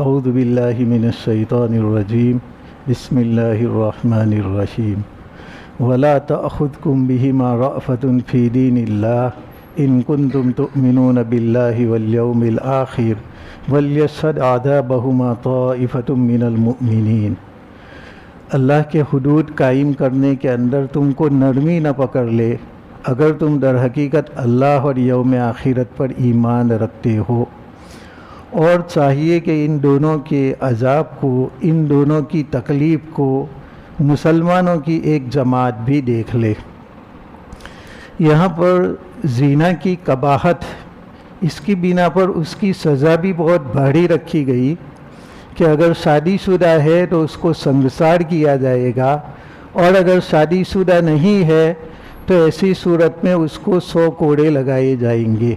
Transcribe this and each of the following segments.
اعوذ باللہ من الشیطان الرجیم بسم اللہ الرحمن الرحیم ولا تأخذکم بہما رأفۃ فی دین اللہ ان کنتم تؤمنون باللہ والیوم الآخر ولیشہد عذابہما طائفۃ من المؤمنین۔ اللہ کے حدود قائم کرنے کے اندر تم کو نرمی نہ پکڑ لے اگر تم در حقیقت اللہ اور یوم آخرت پر ایمان رکھتے ہو، اور چاہیے کہ ان دونوں کے عذاب کو، ان دونوں کی تکلیف کو مسلمانوں کی ایک جماعت بھی دیکھ لے۔ یہاں پر زنا کی قباحت، اس کی بنا پر اس کی سزا بھی بہت بھاری رکھی گئی کہ اگر شادی شدہ ہے تو اس کو سنگسار کیا جائے گا، اور اگر شادی شدہ نہیں ہے تو ایسی صورت میں اس کو 100 کوڑے لگائے جائیں گے،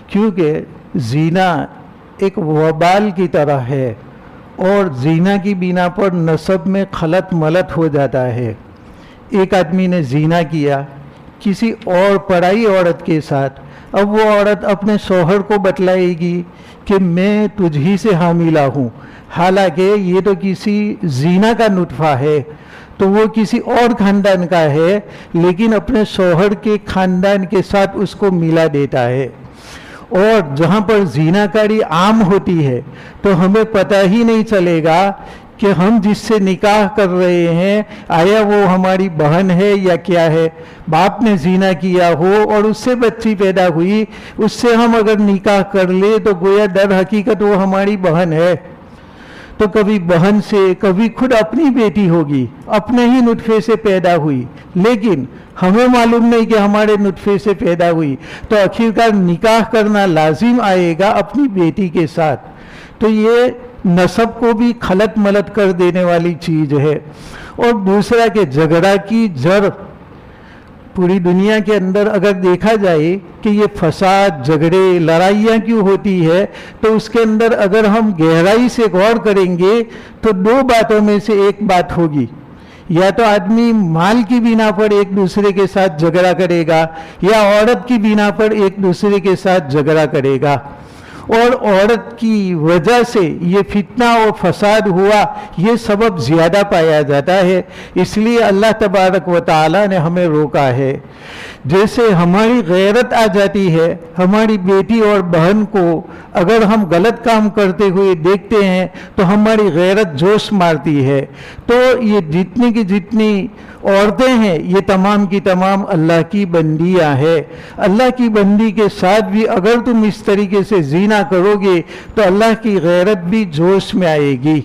کیونکہ زنا ایک وبال کی طرح ہے، اور زنا کی بنا پر نسب میں خلط ملط ہو جاتا ہے۔ ایک آدمی نے زنا کیا کسی اور پرائی عورت کے ساتھ، اب وہ عورت اپنے شوہر کو بتلائے گی کہ میں تجھ ہی سے حاملہ ہوں، حالانکہ یہ تو کسی زنا کا نطفہ ہے، تو وہ کسی اور خاندان کا ہے، لیکن اپنے شوہر کے خاندان کے ساتھ اس کو ملا دیتا ہے۔ اور جہاں پر زنا کاری عام ہوتی ہے تو ہمیں پتہ ہی نہیں چلے گا کہ ہم جس سے نکاح کر رہے ہیں آیا وہ ہماری بہن ہے یا کیا ہے۔ باپ نے زنا کیا ہو اور اس سے بچی پیدا ہوئی، اس سے ہم اگر نکاح کر لے تو گویا در حقیقت وہ ہماری بہن ہے، تو کبھی بہن سے کبھی خود اپنی بیٹی ہوگی، اپنے ہی نطفے سے پیدا ہوئی، لیکن ہمیں معلوم نہیں کہ ہمارے نطفے سے پیدا ہوئی، تو آخرکار نکاح کرنا لازم آئے گا اپنی بیٹی کے ساتھ۔ تو یہ نسب کو بھی خلط ملط کر دینے والی چیز ہے۔ اور دوسرا کہ جھگڑا کی جڑ پوری دنیا کے اندر اگر دیکھا جائے کہ یہ فساد، جھگڑے، لڑائیاں کیوں ہوتی ہے، تو اس کے اندر اگر ہم گہرائی سے غور کریں گے تو 2 باتوں میں سے ایک بات ہوگی، یا تو آدمی مال کی بنا پر ایک دوسرے کے ساتھ جھگڑا کرے گا، یا عورت کی بنا پر ایک دوسرے کے ساتھ جھگڑا کرے گا، اور عورت کی وجہ سے یہ فتنہ اور فساد ہوا، یہ سبب زیادہ پایا جاتا ہے۔ اس لیے اللہ تبارک و تعالی نے ہمیں روکا ہے۔ جیسے ہماری غیرت آ جاتی ہے، ہماری بیٹی اور بہن کو اگر ہم غلط کام کرتے ہوئے دیکھتے ہیں تو ہماری غیرت جوش مارتی ہے، تو یہ جتنی کی جتنی عورتیں ہیں یہ تمام کی تمام اللہ کی بندیاں ہیں۔ اللہ کی بندی کے ساتھ بھی اگر تم اس طریقے سے زنا کرو گے تو اللہ کی غیرت بھی جوش میں آئے گی،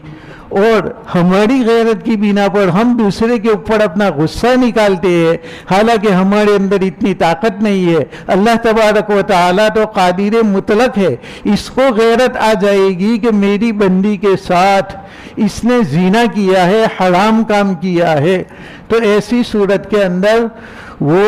اور ہماری غیرت کی بنا پر ہم دوسرے کے اوپر اپنا غصہ نکالتے ہیں، حالانکہ ہمارے اندر اتنی طاقت نہیں ہے۔ اللہ تبارک و تعالیٰ تو قادر مطلق ہے، اس کو غیرت آ جائے گی کہ میری بندی کے ساتھ اس نے زنا کیا ہے، حرام کام کیا ہے، تو ایسی صورت کے اندر وہ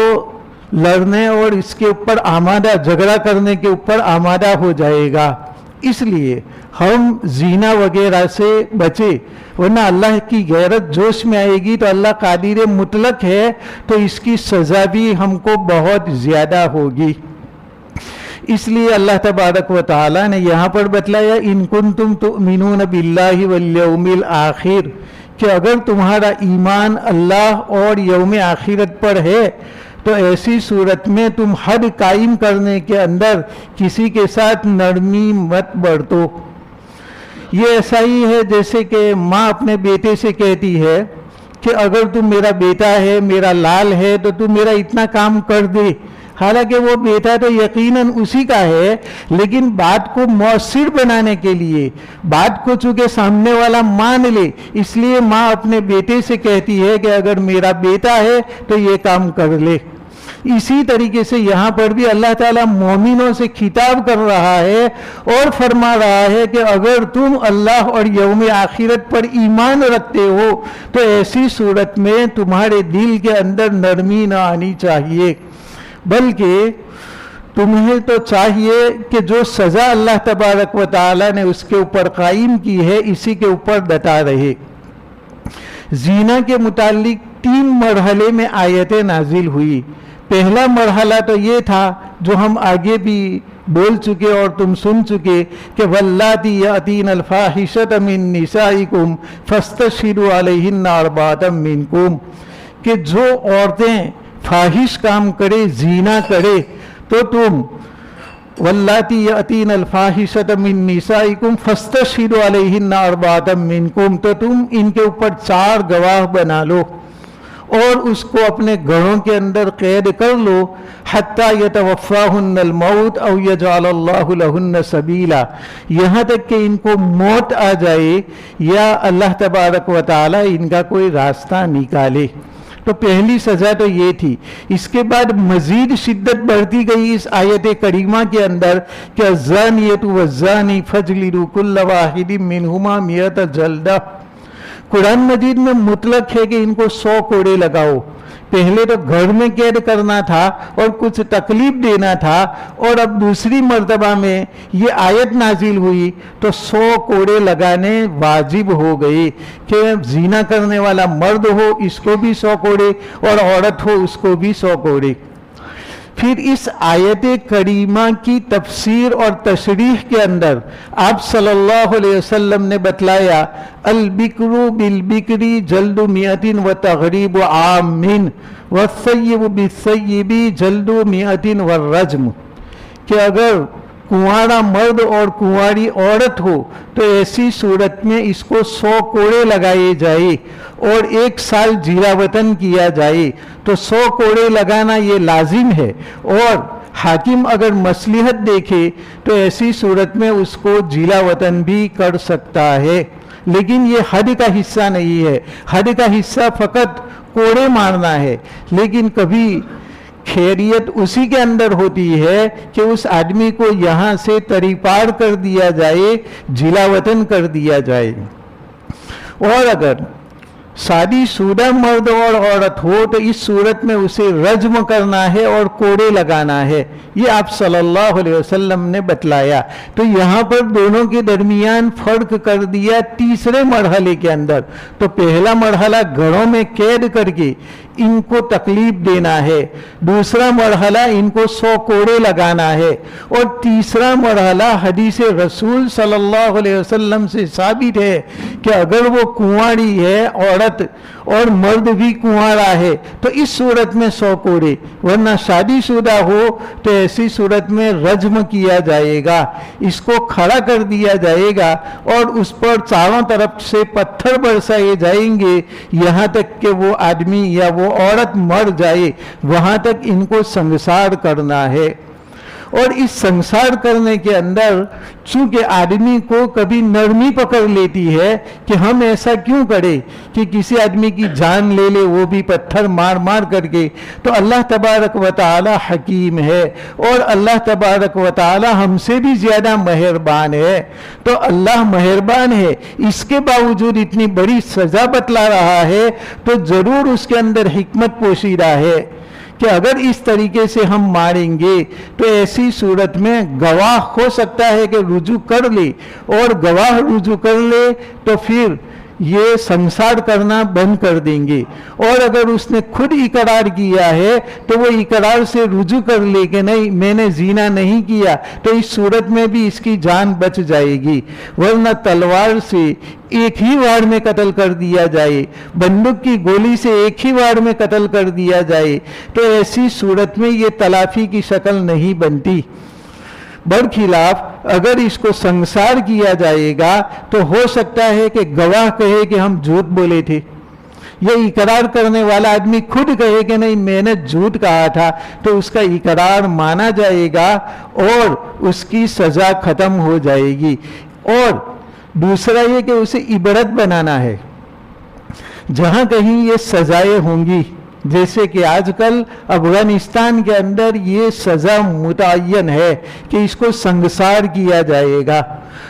لڑنے اور اس کے اوپر آمادہ، جھگڑا کرنے کے اوپر آمادہ ہو جائے گا۔ اس لیے ہم زنا وغیرہ سے بچے، ورنہ اللہ کی غیرت جوش میں آئے گی، تو اللہ قادر مطلق ہے تو اس کی سزا بھی ہم کو بہت زیادہ ہوگی۔ اس لیے اللہ تبارک و تعالی نے یہاں پر بتلایا ان کنتم تؤمنون باللہ والیوم الآخر، کہ اگر تمہارا ایمان اللہ اور یوم آخرت پر ہے تو ایسی صورت میں تم حد قائم کرنے کے اندر کسی کے ساتھ نرمی مت برتو۔ یہ ایسا ہی ہے جیسے کہ ماں اپنے بیٹے سے کہتی ہے کہ اگر تم میرا بیٹا ہے، میرا لال ہے، تو تم میرا اتنا کام کر دے، حالانکہ وہ بیٹا تو یقیناً اسی کا ہے، لیکن بات کو مؤثر بنانے کے لیے، بات کو چونکہ سامنے والا مان لے، اس لیے ماں اپنے بیٹے سے کہتی ہے کہ اگر میرا بیٹا ہے تو یہ کام کر لے۔ اسی طریقے سے یہاں پر بھی اللہ تعالیٰ مومنوں سے خطاب کر رہا ہے اور فرما رہا ہے کہ اگر تم اللہ اور یوم آخرت پر ایمان رکھتے ہو تو ایسی صورت میں تمہارے دل کے اندر نرمی نہ آنی چاہیے، بلکہ تمہیں تو چاہیے کہ جو سزا اللہ تبارک و تعالیٰ نے اس کے اوپر قائم کی ہے اسی کے اوپر ڈٹا رہے۔ زنا کے متعلق 3 مرحلے میں آیتیں نازل ہوئی۔ پہلا مرحلہ تو یہ تھا جو ہم آگے بھی بول چکے اور تم سن چکے کہ واللاتی یاتین الفاحشۃ من نسائکم فاستشہدوا علیہن اربعۃ منکم، کہ جو عورتیں فاحش کام کرے، زنا کرے، تو تم واللاتی یاتین الفاحشۃ من نسائکم فاستشہدوا علیہن اربعۃ منکم، تو تم ان کے اوپر 4 گواہ بنا لو اور اس کو اپنے گھروں کے اندر قید کر لو، حتی یتوفاہن الموت او یجعل اللہ لہن سبیلا، یہاں تک کہ ان کو موت آ جائے یا اللہ تبارک و تعالی ان کا کوئی راستہ نکالے۔ تو پہلی سزا تو یہ تھی۔ اس کے بعد مزید شدت بڑھتی گئی اس آیت کریمہ کے اندر کہ الزانیۃ والزانی فاجلدوا کل واحد منہما 100 جلدہ۔ قرآن مجید میں مطلق ہے کہ ان کو 100 کوڑے لگاؤ۔ پہلے تو گھر میں قید کرنا تھا اور کچھ تکلیف دینا تھا، اور اب دوسری مرتبہ میں یہ آیت نازل ہوئی تو 100 کوڑے لگانے واجب ہو گئے کہ زنا کرنے والا مرد ہو اس کو بھی 100 کوڑے اور عورت ہو اس کو بھی 100 کوڑے۔ پھر اس آیت کریمہ کی تفسیر اور تشریح کے اندر آپ صلی اللہ علیہ وسلم نے بتلایا البکر بالبکری جلد 100 وتغریب عام والثیب بالثیب جلد 100 والرجم، کہ اگر کنوارا مرد اور کنواری عورت ہو تو ایسی صورت میں اس کو 100 کوڑے لگائے جائے اور 1 سال جیلا وطن کیا جائے۔ تو 100 کوڑے لگانا یہ لازم ہے، اور حاکم اگر مصلحت دیکھے تو ایسی صورت میں اس کو جیلا وطن بھی کر سکتا ہے، لیکن یہ حد کا حصہ نہیں ہے۔ حد کا حصہ فقط کوڑے مارنا ہے، لیکن کبھی خیریت اسی کے اندر ہوتی ہے کہ اس آدمی کو یہاں سے تریپار کر دیا جائے، جلا وطن کر دیا جائے۔ اور اگر شادی شدہ مرد اور عورت ہو تو اس صورت میں اسے رجم کرنا ہے اور کوڑے لگانا ہے، یہ آپ صلی اللہ علیہ وسلم نے بتلایا۔ تو یہاں پر دونوں کے درمیان فرق کر دیا تیسرے مرحلے کے اندر۔ تو پہلا مرحلہ گھروں میں قید کر کے ان کو تکلیف دینا ہے، دوسرا مرحلہ ان کو 100 کوڑے لگانا ہے، اور تیسرا مرحلہ حدیث رسول صلی اللہ علیہ وسلم سے ثابت ہے کہ اگر وہ کنواری ہے عورت اور مرد بھی کنوارا ہے تو اس صورت میں 100 کوڑے، ورنہ شادی شدہ ہو تو ایسی صورت میں رجم کیا جائے گا، اس کو کھڑا کر دیا جائے گا اور اس پر چاروں طرف سے پتھر برسائے جائیں گے یہاں تک کہ وہ آدمی یا وہ عورت مر جائے، وہاں تک ان کو سنگسار کرنا ہے۔ اور اس سنسار کرنے کے اندر چونکہ آدمی کو کبھی نرمی پکڑ لیتی ہے کہ ہم ایسا کیوں کریں کہ کسی آدمی کی جان لے لے، وہ بھی پتھر مار مار کر کے، تو اللہ تبارک و تعالی حکیم ہے اور اللہ تبارک و تعالی ہم سے بھی زیادہ مہربان ہے۔ تو اللہ مہربان ہے، اس کے باوجود اتنی بڑی سزا بتلا رہا ہے تو ضرور اس کے اندر حکمت پوشیدہ ہے کہ اگر اس طریقے سے ہم ماریں گے تو ایسی صورت میں گواہ ہو سکتا ہے کہ رجوع کر لے، اور گواہ رجوع کر لے تو پھر یہ سنسار کرنا بند کر دیں گے، اور اگر اس نے خود اقرار کیا ہے تو وہ اقرار سے رجوع کر لے کہ نہیں میں نے زنا نہیں کیا، تو اس صورت میں بھی اس کی جان بچ جائے گی، ورنہ تلوار سے ایک ہی وار میں قتل کر دیا جائے، بندوق کی گولی سے ایک ہی وار میں قتل کر دیا جائے تو ایسی صورت میں یہ تلافی کی شکل نہیں بنتی۔ برخلاف اگر اس کو سنسار کیا جائے گا تو ہو سکتا ہے کہ گواہ کہے کہ ہم جھوٹ بولے تھے، یہ اقرار کرنے والا آدمی خود کہے کہ نہیں میں نے جھوٹ کہا تھا، تو اس کا اقرار مانا جائے گا اور اس کی سزا ختم ہو جائے گی۔ اور دوسرا یہ کہ اسے عبرت بنانا ہے، جہاں کہیں یہ سزائیں ہوں گی، جیسے کہ آج کل افغانستان کے اندر یہ سزا متعین ہے کہ اس کو سنگسار کیا جائے گا،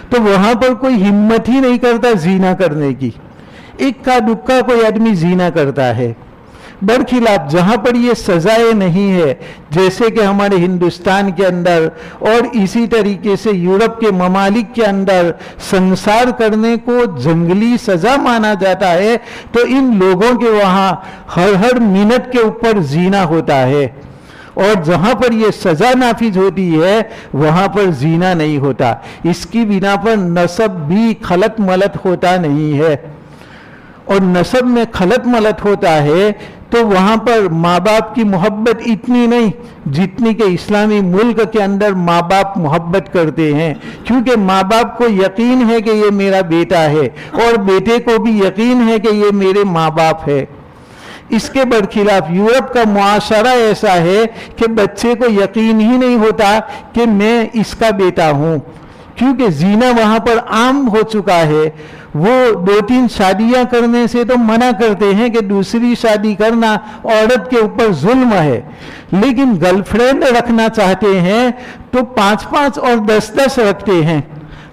تو وہاں پر کوئی ہمت ہی نہیں کرتا زنا کرنے کی، اکا دکا کوئی آدمی زنا کرتا ہے۔ برخلاف جہاں پر یہ سزائیں نہیں ہے، جیسے کہ ہمارے ہندوستان کے اندر اور اسی طریقے سے یورپ کے ممالک کے اندر سنسار کرنے کو جنگلی سزا مانا جاتا ہے، تو ان لوگوں کے وہاں ہر منٹ کے اوپر زنا ہوتا ہے، اور جہاں پر یہ سزا نافذ ہوتی ہے وہاں پر زنا نہیں ہوتا. اس کی بنا پر نسب بھی خلط ملط ہوتا نہیں ہے. اور نسب میں خلط ملط ہوتا ہے تو وہاں پر ماں باپ کی محبت اتنی نہیں جتنی کہ اسلامی ملک کے اندر ماں باپ محبت کرتے ہیں، کیونکہ ماں باپ کو یقین ہے کہ یہ میرا بیٹا ہے اور بیٹے کو بھی یقین ہے کہ یہ میرے ماں باپ ہے. اس کے برخلاف یورپ کا معاشرہ ایسا ہے کہ بچے کو یقین ہی نہیں ہوتا کہ میں اس کا بیٹا ہوں، کیونکہ زنا وہاں پر عام ہو چکا ہے. وہ 2-3 شادیاں کرنے سے تو منع کرتے ہیں کہ دوسری شادی کرنا عورت کے اوپر ظلم ہے، لیکن گرل فرینڈ رکھنا چاہتے ہیں تو 5-5 اور 10-10 رکھتے ہیں.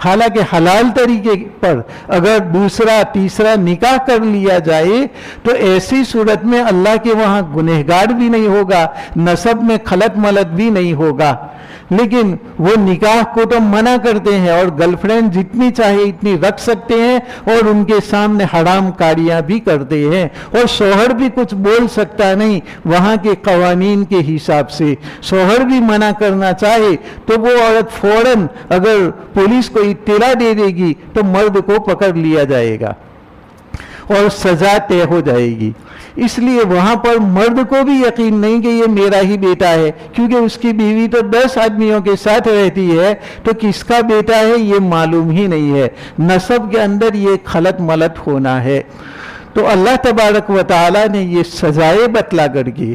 حالانکہ حلال طریقے پر اگر دوسرا تیسرا نکاح کر لیا جائے تو ایسی صورت میں اللہ کے وہاں گنہگار بھی نہیں ہوگا، نسب میں خلط ملط بھی نہیں ہوگا. لیکن وہ نکاح کو تو منع کرتے ہیں اور گرل فرینڈ جتنی چاہے اتنی رکھ سکتے ہیں اور ان کے سامنے حرام کاریاں بھی کرتے ہیں، اور شوہر بھی کچھ بول سکتا نہیں وہاں کے قوانین کے حساب سے. شوہر بھی منع کرنا چاہے تو وہ عورت فوراً اگر پولیس کو اطلاع دے دے گی تو مرد کو پکڑ لیا جائے گا اور سزا طے ہو جائے گی. اس لیے وہاں پر مرد کو بھی یقین نہیں کہ یہ میرا ہی بیٹا ہے، کیونکہ اس کی بیوی تو 10 آدمیوں کے ساتھ رہتی ہے تو کس کا بیٹا ہے یہ معلوم ہی نہیں ہے. نسب کے اندر یہ خلط ملط ہونا ہے. تو اللہ تبارک و تعالی نے یہ سزائے بتلا کر کے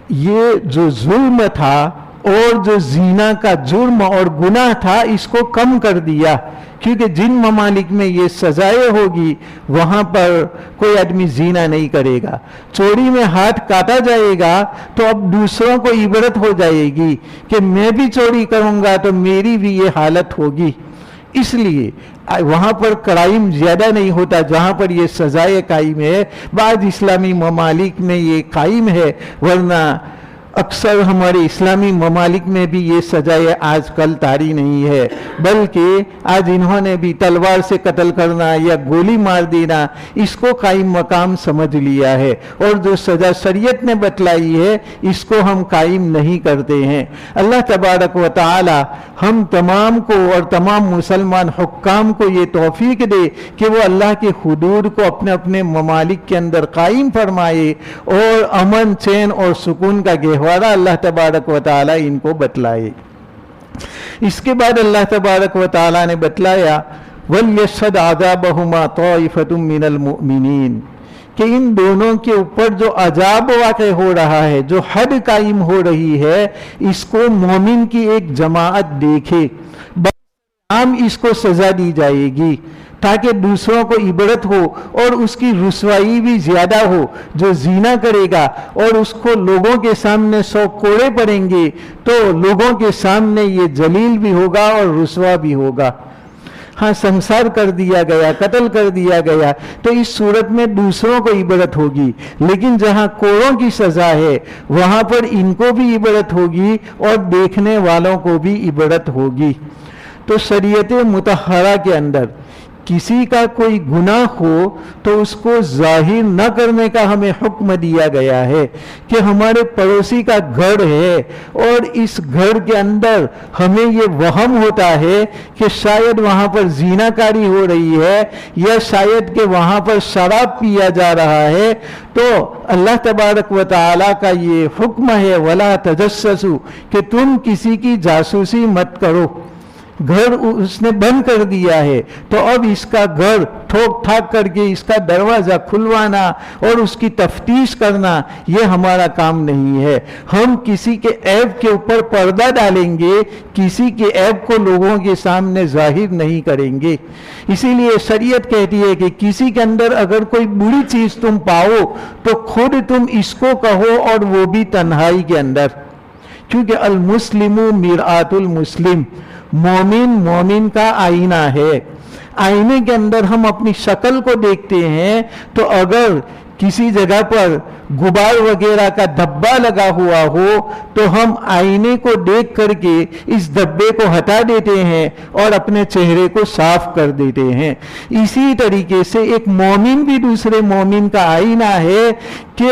یہ جو ظلم تھا اور جو زنا کا جرم اور گناہ تھا اس کو کم کر دیا، کیونکہ جن ممالک میں یہ سزائے ہوگی وہاں پر کوئی آدمی زنا نہیں کرے گا. چوری میں ہاتھ کاٹا جائے گا تو اب دوسروں کو عبرت ہو جائے گی کہ میں بھی چوری کروں گا تو میری بھی یہ حالت ہوگی. اس لیے وہاں پر کرائم زیادہ نہیں ہوتا جہاں پر یہ سزائے قائم ہے. بعض اسلامی ممالک میں یہ قائم ہے، ورنہ اکثر ہمارے اسلامی ممالک میں بھی یہ سزائے آج کل طاری نہیں ہے، بلکہ آج انہوں نے بھی تلوار سے قتل کرنا یا گولی مار دینا اس کو قائم مقام سمجھ لیا ہے، اور جو سزا شریعت نے بتلائی ہے اس کو ہم قائم نہیں کرتے ہیں. اللہ تبارک و تعالی ہم تمام کو اور تمام مسلمان حکام کو یہ توفیق دے کہ وہ اللہ کے حدود کو اپنے اپنے ممالک کے اندر قائم فرمائے اور امن چین اور سکون کا گہوارہ اللہ تبارک و تعالی ان کو بتلائے. اس کے بعد اللہ تبارک و تعالی نے بتلایا وَلْيَشْهَدْ عَذَابَهُمَا طَائِفَةٌ مِّنَ الْمُؤْمِنِينَ کہ ان دونوں کے اوپر جو عذاب واقع ہو رہا ہے، جو حد قائم ہو رہی ہے، اس کو مومن کی ایک جماعت دیکھے، عام اس کو سزا دی جائے گی تاکہ دوسروں کو عبرت ہو اور اس کی رسوائی بھی زیادہ ہو. جو زنا کرے گا اور اس کو لوگوں کے سامنے 100 کوڑے پڑیں گے تو لوگوں کے سامنے یہ ذلیل بھی ہوگا اور رسوا بھی ہوگا. ہاں سنسار کر دیا گیا، قتل کر دیا گیا تو اس صورت میں دوسروں کو عبرت ہوگی، لیکن جہاں کوڑوں کی سزا ہے وہاں پر ان کو بھی عبرت ہوگی اور دیکھنے والوں کو بھی عبرت ہوگی. تو شریعت مطہرہ کے اندر کسی کا کوئی گناہ ہو تو اس کو ظاہر نہ کرنے کا ہمیں حکم دیا گیا ہے کہ ہمارے پڑوسی کا گھر ہے اور اس گھر کے اندر ہمیں یہ وہم ہوتا ہے کہ شاید وہاں پر زنا کاری ہو رہی ہے یا شاید کہ وہاں پر شراب پیا جا رہا ہے، تو اللہ تبارک و تعالیٰ کا یہ حکم ہے وَلَا تَجَسَّسُوا کہ تم کسی کی جاسوسی مت کرو. گھر اس نے بند کر دیا ہے تو اب اس کا گھر ٹھوک ٹھاک کر کے اس کا دروازہ کھلوانا اور اس کی تفتیش کرنا یہ ہمارا کام نہیں ہے. ہم کسی کے عیب کے اوپر پردہ ڈالیں گے، کسی کے عیب کو لوگوں کے سامنے ظاہر نہیں کریں گے. اسی لیے شریعت کہتی ہے کہ کسی کے اندر اگر کوئی بری چیز تم پاؤ تو خود تم اس کو کہو اور وہ بھی تنہائی کے اندر، کیونکہ المسلم مرآت المسلم، مومن مومن کا آئینہ ہے. آئینے کے اندر ہم اپنی شکل کو دیکھتے ہیں تو اگر کسی جگہ پر غبار وغیرہ کا دھبا لگا ہوا ہو تو ہم آئینے کو دیکھ کر کے اس دھبے کو ہٹا دیتے ہیں اور اپنے چہرے کو صاف کر دیتے ہیں. اسی طریقے سے ایک مومن بھی دوسرے مومن کا آئینہ ہے کہ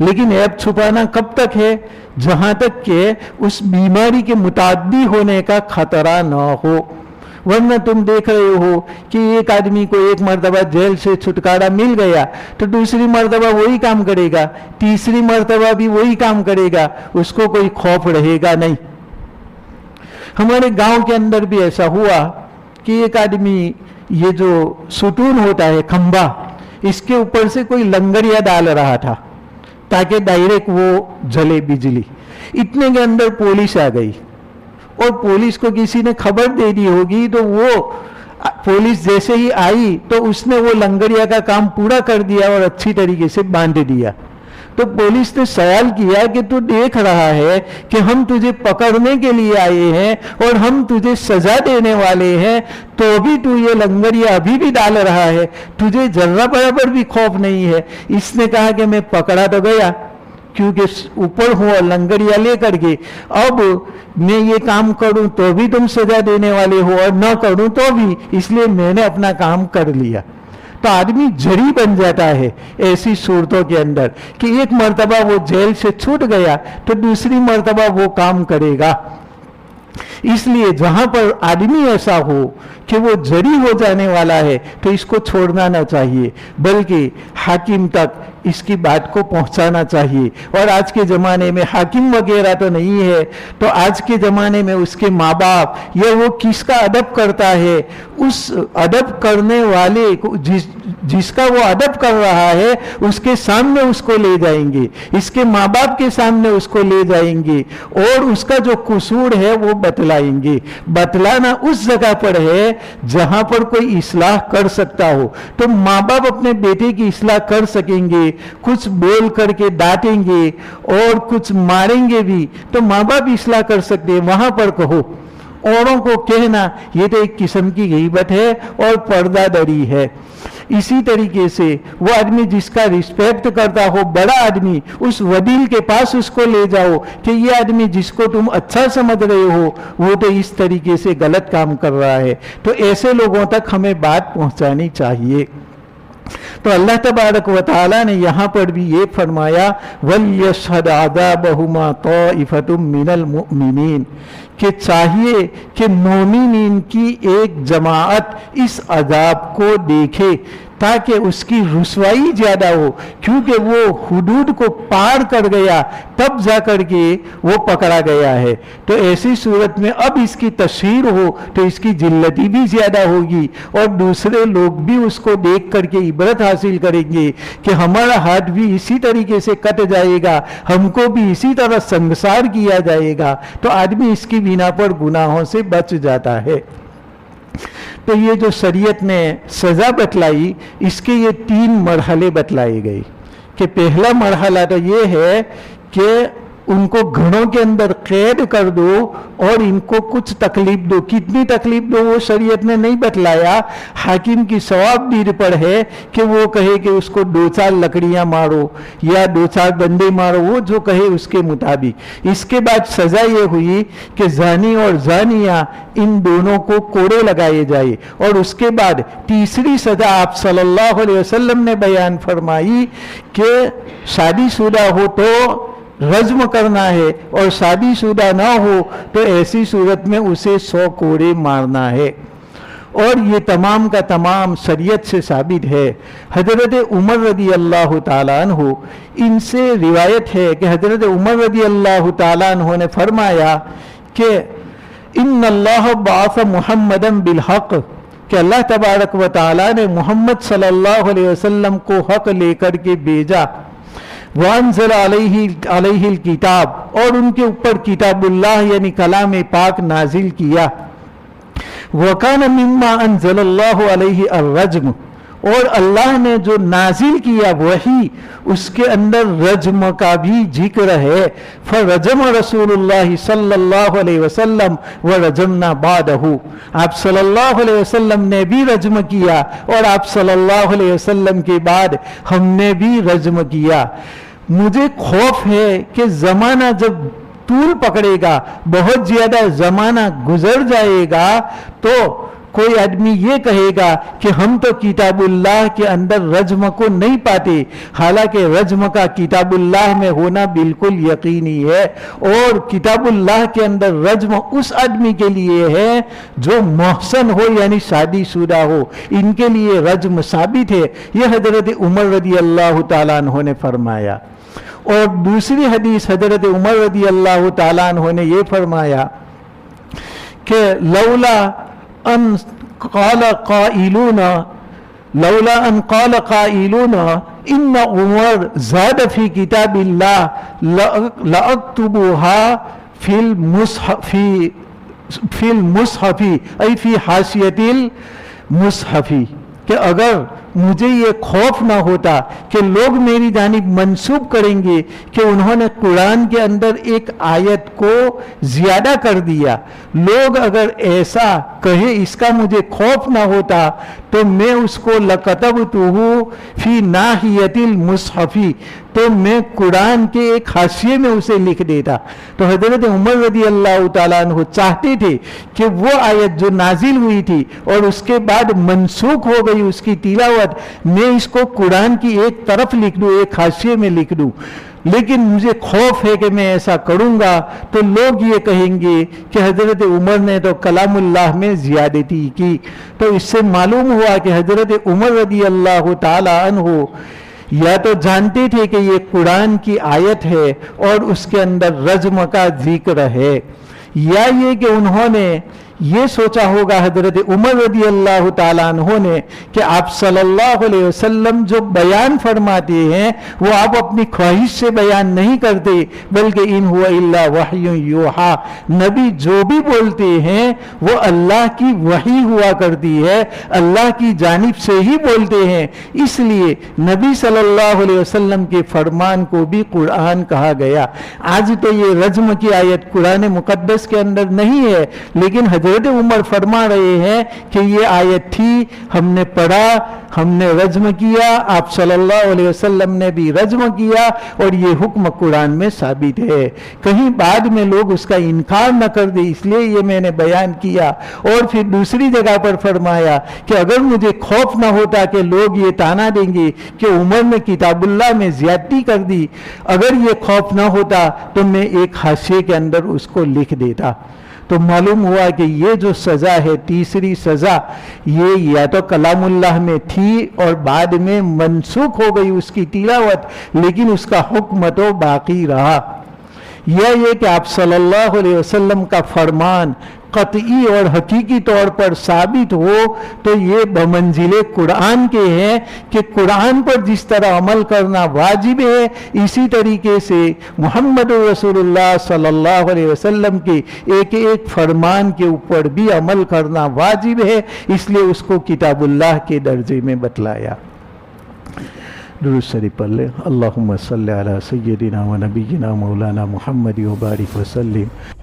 لیکن عیب چھپانا کب تک ہے؟ جہاں تک کہ اس بیماری کے متعدی ہونے کا خطرہ نہ ہو. ورنہ تم دیکھ رہے ہو کہ ایک آدمی کو ایک مرتبہ جیل سے چھٹکارا مل گیا تو دوسری مرتبہ وہی کام کرے گا، تیسری مرتبہ بھی وہی کام کرے گا، اس کو کوئی خوف رہے گا نہیں. ہمارے گاؤں کے اندر بھی ایسا ہوا کہ ایک آدمی یہ جو ستون ہوتا ہے کھمبا، اس کے اوپر سے کوئی لنگریا ڈال رہا تھا تاکہ ڈائریکٹ وہ جلے بجلی. اتنے کے اندر پولیس آ گئی اور پولیس کو کسی نے خبر دے دی ہوگی، تو وہ پولیس جیسے ہی آئی تو اس نے وہ لنگریا کا کام پورا کر دیا اور اچھی طریقے سے باندھ دیا. تو پولیس نے سوال کیا کہ تو دیکھ رہا ہے کہ ہم تجھے پکڑنے کے لیے آئے ہیں اور ہم تجھے سزا دینے والے ہیں، تو بھی تو یہ لنگریا ابھی بھی ڈال رہا ہے، تجھے ذرہ برابر بھی خوف نہیں ہے؟ اس نے کہا کہ میں پکڑا تو گیا کیونکہ اوپر ہوا لنگریا لے کر کے، اب میں یہ کام کروں تو بھی تم سزا دینے والے ہو اور نہ کروں تو بھی، اس لیے میں نے اپنا کام کر لیا. تو آدمی جری بن جاتا ہے ایسی صورتوں کے اندر کہ ایک مرتبہ وہ جیل سے چھوٹ گیا تو دوسری مرتبہ وہ کام کرے گا. اس لیے جہاں پر آدمی ایسا ہو کہ وہ جری ہو جانے والا ہے تو اس کو چھوڑنا نہ چاہیے، بلکہ حاکم تک اس کی بات کو پہنچانا چاہیے. اور آج کے زمانے میں حاکم وغیرہ تو نہیں ہے، تو آج کے زمانے میں اس کے ماں باپ یا وہ کس کا ادب کرتا ہے، اس ادب کرنے والے کو جس کا وہ ادب کر رہا ہے اس کے سامنے اس کو لے جائیں گے، اس کے ماں باپ کے سامنے اس کو لے جائیں گے اور اس کا جو قصور ہے وہ بتلائیں گے. بتلانا اس جگہ پر ہے جہاں پر کوئی اصلاح کر سکتا ہو. تو ماں باپ اپنے بیٹے کی اصلاح کر سکیں گے، کچھ بول کر کے ڈانٹیں گے اور کچھ ماریں گے بھی تو ماں باپ اصلاح کر سکتے ہیں. وہاں پر کہو، اوروں کو کہنا یہ تو ایک قسم کی غیبت ہے اور پردہ دری ہے. اسی طریقے سے وہ آدمی جس کا رسپیکٹ کرتا ہو، بڑا آدمی، اس وڈیل کے پاس اس کو لے جاؤ کہ یہ آدمی جس کو تم اچھا سمجھ رہے ہو وہ تو اس طریقے سے غلط کام کر رہا ہے. تو ایسے لوگوں تک ہمیں بات پہنچانی چاہیے. تو اللہ تبارک و تعالیٰ نے یہاں پر بھی یہ فرمایا وَلْيَشْهَدْ عَذَابَهُمَا طَائِفَةٌ مِّنَ الْمُؤْمِنِينَ کہ چاہیے کہ مومنین کی ایک جماعت اس عذاب کو دیکھے تاکہ اس کی رسوائی زیادہ ہو، کیونکہ وہ حدود کو پار کر گیا تب جا کر کے وہ پکڑا گیا ہے. تو ایسی صورت میں اب اس کی تشہیر ہو تو اس کی ذلتی بھی زیادہ ہوگی اور دوسرے لوگ بھی اس کو دیکھ کر کے عبرت حاصل کریں گے کہ ہمارا ہاتھ بھی اسی طریقے سے کٹ جائے گا، ہم کو بھی اسی طرح سنگسار کیا جائے گا. تو آدمی اس کی بنا پر گناہوں سے بچ جاتا ہے. تو یہ جو شریعت نے سزا بتلائی، اس کے یہ 3 مرحلے بتلائے گئے کہ پہلا مرحلہ تو یہ ہے کہ ان کو گھروں کے اندر قید کر دو اور ان کو کچھ تکلیف دو. کتنی تکلیف دو وہ شریعت نے نہیں بتلایا. حاکم کی ثواب دیر پر ہے کہ وہ کہے کہ اس کو 2-4 لکڑیاں مارو یا 2-4 ڈنڈے مارو، وہ جو کہے اس کے مطابق. اس کے بعد سزا یہ ہوئی کہ زانی اور زانیہ ان دونوں کو کوڑے لگائے جائے. اور اس کے بعد تیسری سزا آپ صلی اللہ علیہ وسلم نے بیان فرمائی کہ شادی شدہ ہو تو رجم کرنا ہے اور شادی شدہ نہ ہو تو ایسی صورت میں اسے 100 کوڑے مارنا ہے. اور یہ تمام کا تمام شریعت سے ثابت ہے. حضرت عمر رضی اللہ تعالیٰ عنہ، ان سے روایت ہے کہ حضرت عمر رضی اللہ تعالیٰ عنہ نے فرمایا کہ ان اللہ بعث محمدا بالحق، کہ اللہ تبارک و تعالیٰ نے محمد صلی اللہ علیہ وسلم کو حق لے کر کے بھیجا. وانزل علیہ الکتاب، اور ان کے اوپر کتاب اللہ یعنی کلام پاک نازل کیا. وکان مما انزل اللہ علیہ الرجم، اور اللہ نے جو نازل کیا وہی اس کے اندر رجم کا بھی ذکر ہے. فرجم رسول اللہ صلی اللہ علیہ وسلم ورجمنا بعدہ، آپ صلی اللہ علیہ وسلم نے بھی رجم کیا اور آپ صلی اللہ علیہ وسلم کے بعد ہم نے بھی رجم کیا. مجھے خوف ہے کہ زمانہ جب طول پکڑے گا، بہت زیادہ زمانہ گزر جائے گا، تو کوئی آدمی یہ کہے گا کہ ہم تو کتاب اللہ کے اندر رجم کو نہیں پاتے، حالانکہ رجم کا کتاب اللہ میں ہونا بالکل یقینی ہے، اور کتاب اللہ کے اندر رجم اس آدمی کے لیے ہے جو محسن ہو، یعنی شادی شدہ ہو، ان کے لیے رجم ثابت ہے۔ یہ حضرت عمر رضی اللہ تعالیٰ عنہ نے فرمایا۔ اور دوسری حدیث حضرت عمر رضی اللہ تعالیٰ عنہ نے یہ فرمایا کہ لولا ان قال قائلون ان عمر زاد فی کتاب اللہ لأکتبوها فی المصحف ای فی حاشیۃ المصحف، کہ اگر مجھے یہ خوف نہ ہوتا کہ لوگ میری جانب منسوب کریں گے کہ انہوں نے قرآن کے اندر ایک آیت کو زیادہ کر دیا، لوگ اگر ایسا کہے اس کا مجھے خوف نہ ہوتا تو میں اس کو لَكَتَبْتُهُ فِي نَاحِيَةِ الْمُصْحَفِ، تو میں قرآن کے ایک حاشیے میں اسے لکھ دیتا۔ تو حضرت عمر رضی اللہ تعالیٰ عنہ چاہتے تھے کہ وہ آیت جو نازل ہوئی تھی اور اس کے بعد منسوخ ہو گئی اس کی تلاوت، میں اس کو قرآن کی ایک طرف لکھ دوں، ایک حاشیے میں لکھ دوں، لیکن مجھے خوف ہے کہ میں ایسا کروں گا تو لوگ یہ کہیں گے کہ حضرت عمر نے تو کلام اللہ میں زیادتی کی۔ تو اس سے معلوم ہوا کہ حضرت عمر رضی اللہ تعالی عنہ یا تو جانتے تھے کہ یہ قرآن کی آیت ہے اور اس کے اندر رجم کا ذکر ہے، یا یہ کہ انہوں نے یہ سوچا ہوگا حضرت عمر رضی اللہ تعالیٰ عنہ نے کہ آپ صلی اللہ علیہ وسلم جو بیان فرماتے ہیں وہ آپ اپنی خواہش سے بیان نہیں کرتے، بلکہ ان ہوا الا وحی یوحا، نبی جو بھی بولتے ہیں وہ اللہ کی وحی ہوا کرتی ہے، اللہ کی جانب سے ہی بولتے ہیں، اس لیے نبی صلی اللہ علیہ وسلم کے فرمان کو بھی قرآن کہا گیا۔ آج تو یہ رجم کی آیت قرآن مقدس کے اندر نہیں ہے، لیکن حضرت عمر فرما رہے ہیں کہ یہ آیت تھی، ہم نے پڑھا، ہم نے رجم کیا، آپ صلی اللہ علیہ وسلم نے بھی رجم کیا، اور یہ حکم قرآن میں ثابت ہے۔ کہیں بعد میں لوگ اس کا انکار نہ کر دے، اس لیے یہ میں نے بیان کیا۔ اور پھر دوسری جگہ پر فرمایا کہ اگر مجھے خوف نہ ہوتا کہ لوگ یہ تانا دیں گے کہ عمر نے کتاب اللہ میں زیادتی کر دی، اگر یہ خوف نہ ہوتا تو میں ایک حاشیے کے اندر اس کو لکھ دیتا۔ تو معلوم ہوا کہ یہ جو سزا ہے، تیسری سزا، یہ یا تو کلام اللہ میں تھی اور بعد میں منسوخ ہو گئی اس کی تلاوت، لیکن اس کا حکم تو باقی رہا، یا یہ کہ آپ صلی اللہ علیہ وسلم کا فرمان قطعی اور حقیقی طور پر ثابت ہو تو یہ بمنزل قرآن کے ہیں کہ قرآن پر جس طرح عمل کرنا واجب ہے، اسی طریقے سے محمد رسول اللہ صلی اللہ علیہ وسلم کے ایک ایک فرمان کے اوپر بھی عمل کرنا واجب ہے، اس لیے اس کو کتاب اللہ کے درجے میں بتلایا۔ درود شریف پڑھ لیں۔ اللہم صلی علی سیدنا و نبینا مولانا محمد و بارک وسلم۔